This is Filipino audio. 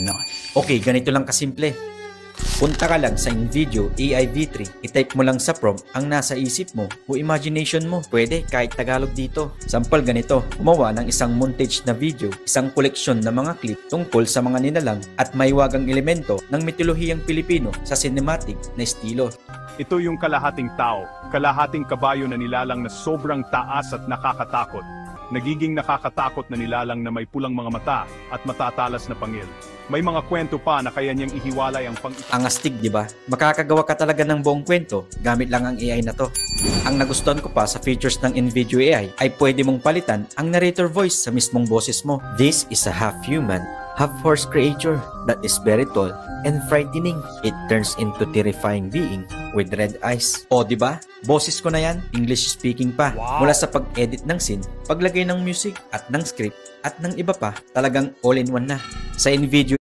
Nice. Okay, ganito lang kasimple. Punta ka lang sa InVideo AI V3, itype mo lang sa prompt ang nasa isip mo o imagination mo. Pwede kahit Tagalog dito. Sample ganito, gumawa ng isang montage na video, isang koleksyon ng mga clip tungkol sa mga nilalang at maiwagang elemento ng mitolohiyang Pilipino sa cinematic na estilo. Ito yung kalahating tao, kalahating kabayo na nilalang na sobrang taas at nakakatakot. Nagiging nakakatakot na nilalang na may pulang mga mata at matatalas na pangil. May mga kwento pa na kaya niyang ihiwalay ang Ang astig, di ba? Makakagawa ka talaga ng buong kwento gamit lang ang AI na to. Ang nagustuhan ko pa sa features ng InVideo AI ay pwede mong palitan ang narrator voice sa mismong boses mo. This is a half human, half horse creature that is very tall and frightening. It turns into terrifying being with red eyes. O, di ba? Boses ko na yan, English speaking pa. Mula sa pag-edit ng scene, paglagay ng music at ng script at ng iba pa, talagang all-in-one na. Sa InVideo